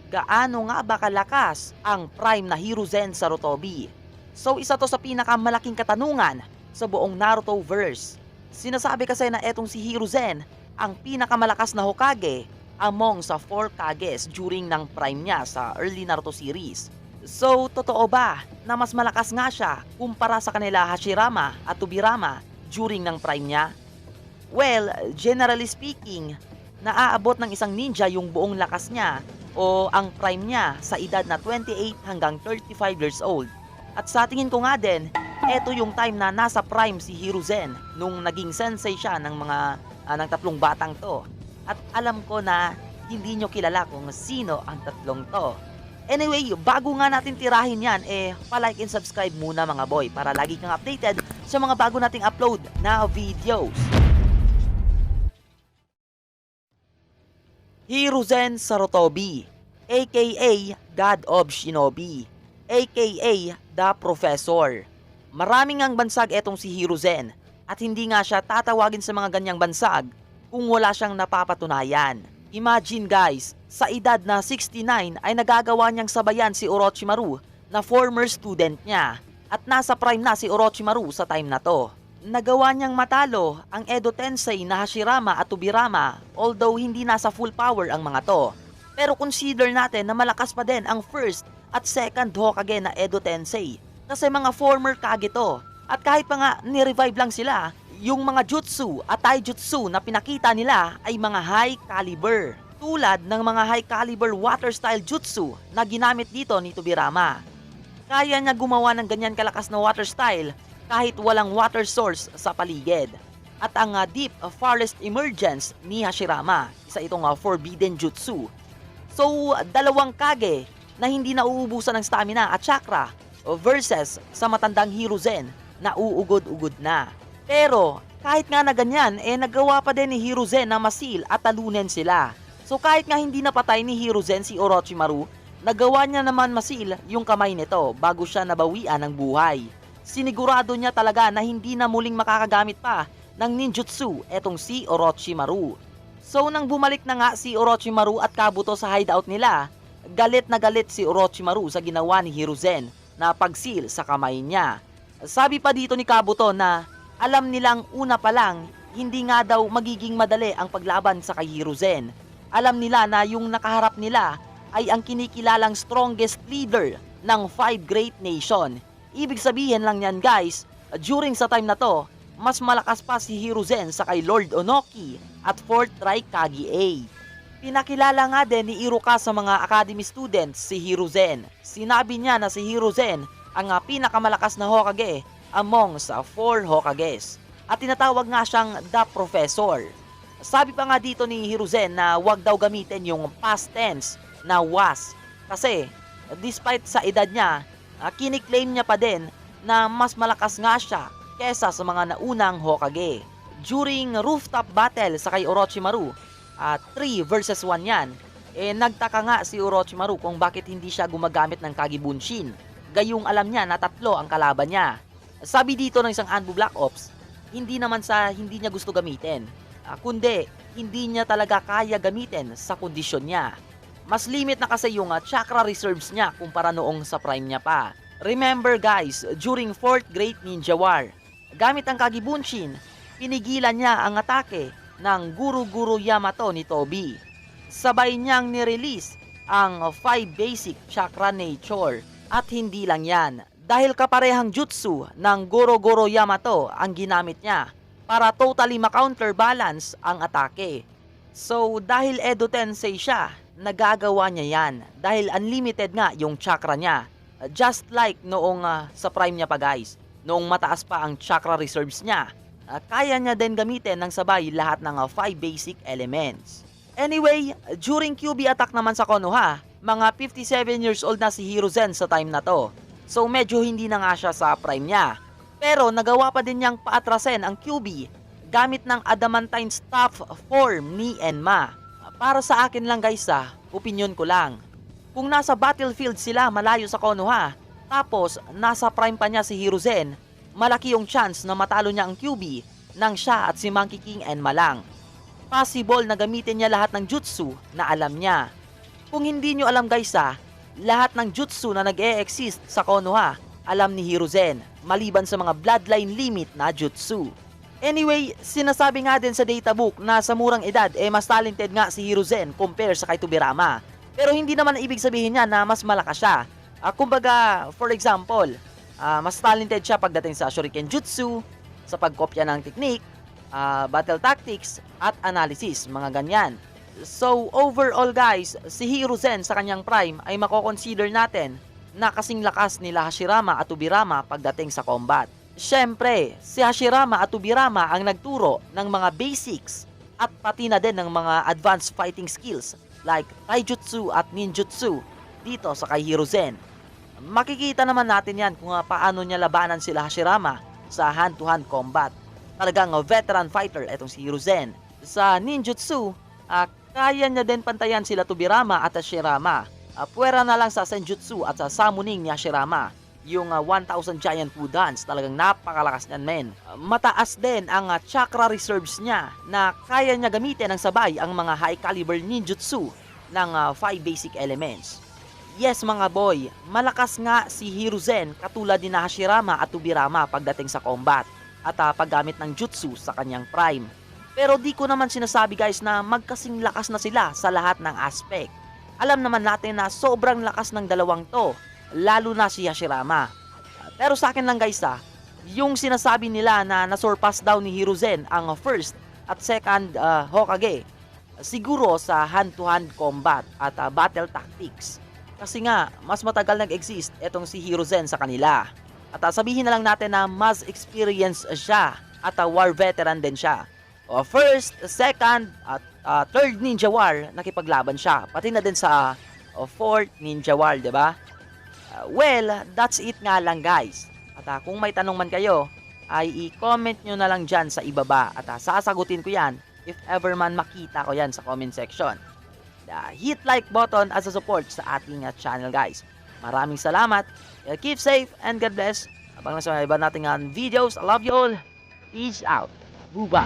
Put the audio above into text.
gaano nga ba kalakas ang prime na Hiruzen Sarutobi? So isa to sa pinakamalaking katanungan sa buong Naruto verse. Sinasabi kasi na etong si Hiruzen ang pinakamalakas na Hokage among sa 4 Kages during ng prime niya sa early Naruto series. So totoo ba na mas malakas nga siya kumpara sa kanila Hashirama at Tobirama during ng prime niya? Well, generally speaking, naaabot ng isang ninja yung buong lakas niya o ang prime niya sa edad na 28 hanggang 35 years old. At sa tingin ko nga din, eto yung time na nasa prime si Hiruzen nung naging sensei siya ng tatlong batang to. At alam ko na hindi nyo kilala kung sino ang tatlong to. Anyway, bago nga natin tirahin yan, palike and subscribe muna mga boy para lagi kang updated sa mga bago nating upload na videos. Hiruzen Sarutobi, aka God of Shinobi, aka The Professor. Maraming ang bansag etong si Hiruzen at hindi nga siya tatawagin sa mga ganyang bansag kung wala siyang napapatunayan. Imagine guys, sa edad na 69 ay nagagawa niyang sabayan si Orochimaru na former student niya at nasa prime na si Orochimaru sa time na to. Nagawa niyang matalo ang Edo Tensei na Hashirama at Tobirama although hindi nasa full power ang mga to. Pero consider natin na malakas pa din ang first at second Hokage na Edo Tensei kasi mga former Kage to. At kahit pa nga ni-revive lang sila, yung mga jutsu at taijutsu na pinakita nila ay mga high caliber. Tulad ng mga high caliber water style jutsu na ginamit dito ni Tobirama. Kaya niya gumawa ng ganyan kalakas na water style kahit walang water source sa paligid. At ang deep forest emergence ni Hashirama, isa itong forbidden jutsu. So, dalawang Kage na hindi nauubusan ng stamina at chakra versus sa matandang Hiruzen na uugod-ugod na. Pero, kahit nga na ganyan, nagawa pa din ni Hiruzen na masil at talunin sila. So kahit nga hindi napatay ni Hiruzen si Orochimaru, nagawa niya naman masil yung kamay nito bago siya nabawian ng buhay. Sinigurado niya talaga na hindi na muling makakagamit pa ng ninjutsu etong si Orochimaru. So nang bumalik na nga si Orochimaru at Kabuto sa hideout nila, galit na galit si Orochimaru sa ginawa ni Hiruzen na pagsil sa kamay niya. Sabi pa dito ni Kabuto na alam nilang una pa lang, hindi nga daw magiging madali ang paglaban sa kay Hiruzen. Alam nila na yung nakaharap nila ay ang kinikilalang strongest leader ng 5 great nation. Ibig sabihin lang yan guys, during sa time na to, mas malakas pa si Hiruzen sa kay Lord Onoki at 4th Raikage A. Pinakilala nga din ni Iruka sa mga academy students si Hiruzen. Sinabi niya na si Hiruzen ang pinakamalakas na Hokage among sa 4 Hokages. At tinatawag nga siyang The Professor. Sabi pa nga dito ni Hiruzen na wag daw gamitin yung past tense na was. Kasi despite sa edad niya, kiniklaim niya pa din na mas malakas nga siya kesa sa mga naunang Hokage. During rooftop battle sa kay Orochimaru, 3 versus 1 yan, nagtaka nga si Orochimaru kung bakit hindi siya gumagamit ng Kage Bunshin. Gayong alam niya na 3 ang kalaban niya. Sabi dito ng isang Anbu Black Ops, hindi naman sa hindi niya gusto gamitin, kundi hindi niya talaga kaya gamitin sa kondisyon niya. Mas limit na kasi yung chakra reserves niya kumpara noong sa prime niya pa. Remember guys, during 4th Great Ninja War, gamit ang Kage Bunshin, pinigilan niya ang atake ng Guru Yamato ni Tobi. Sabay niyang nirelease ang 5 basic chakra nature. At hindi lang yan, dahil kaparehang jutsu ng Goro Yamato ang ginamit niya para totally ma-counterbalance ang atake. So dahil Edo Tensei siya, nagagawa niya yan dahil unlimited nga yung chakra niya. Just like noong sa prime niya pa guys, noong mataas pa ang chakra reserves niya, kaya niya din gamitin ng sabay lahat ng 5 basic elements. Anyway, during QB attack naman sa Konoha, mga 57 years old na si Hiruzen sa time na to. So medyo hindi na nga siya sa prime niya. Pero nagawa pa din niyang paatrasin ang QB gamit ng adamantine staff form ni Enma. Para sa akin lang guys opinion ko lang. Kung nasa battlefield sila malayo sa Konoha, tapos nasa prime pa niya si Hiruzen, malaki yung chance na matalo niya ang QB nang siya at si Monkey King Enma lang. Possible na gamitin niya lahat ng jutsu na alam niya. Kung hindi nyo alam guys lahat ng jutsu na nag-e-exist sa Konoha, alam ni Hiruzen, maliban sa mga bloodline limit na jutsu. Anyway, sinasabi nga din sa databook na sa murang edad mas talented nga si Hiruzen compare sa kay Tobirama. Pero hindi naman ibig sabihin niya na mas malakas siya. Kumbaga, for example, mas talented siya pagdating sa Shuriken Jutsu, sa pagkopya ng technique, battle tactics, at analysis, mga ganyan. So, overall guys, si Hiruzen sa kanyang prime ay mako-consider natin na kasing lakas nila Hashirama at Tobirama pagdating sa combat. Siyempre, si Hashirama at Tobirama ang nagturo ng mga basics at pati na din ng mga advanced fighting skills like Taijutsu at Ninjutsu dito sa kay Hiruzen. Makikita naman natin yan kung paano niya labanan sila Hashirama sa hand-to-hand combat. Talagang veteran fighter itong si Hiruzen. Sa Ninjutsu, kaya niya din pantayan sila Tobirama at Hashirama. Puwera na lang sa Senjutsu at sa summoning ni Hashirama. Yung 1000 Giant Fu Dance, talagang napakalakas niyan men. Mataas din ang chakra reserves niya na kaya niya gamitin ng sabay ang mga high caliber ninjutsu ng 5 basic elements. Yes mga boy, malakas nga si Hiruzen katulad ni Hashirama at Tobirama pagdating sa combat at paggamit ng jutsu sa kanyang prime. Pero di ko naman sinasabi guys na magkasing lakas na sila sa lahat ng aspect. Alam naman natin na sobrang lakas ng dalawang to, lalo na si Hashirama. Pero sa akin lang guys yung sinasabi nila na nasurpass daw ni Hiruzen ang first at second Hokage, siguro sa hand-to-hand combat at battle tactics. Kasi nga, mas matagal nag-exist itong si Hiruzen sa kanila. At sabihin na lang natin na mas experience siya at war veteran din siya. First, second, at third Ninja War, nakipaglaban siya. Pati na din sa fourth Ninja War, di ba? Well, that's it nga lang guys. At kung may tanong man kayo, ay i-comment nyo na lang dyan sa ibaba. At sasagutin ko yan if ever man makita ko yan sa comment section. Hit like button as a support sa ating channel guys. Maraming salamat. Keep safe and God bless. Abang na sa iba nating videos. I love you all. Peace out. Buba.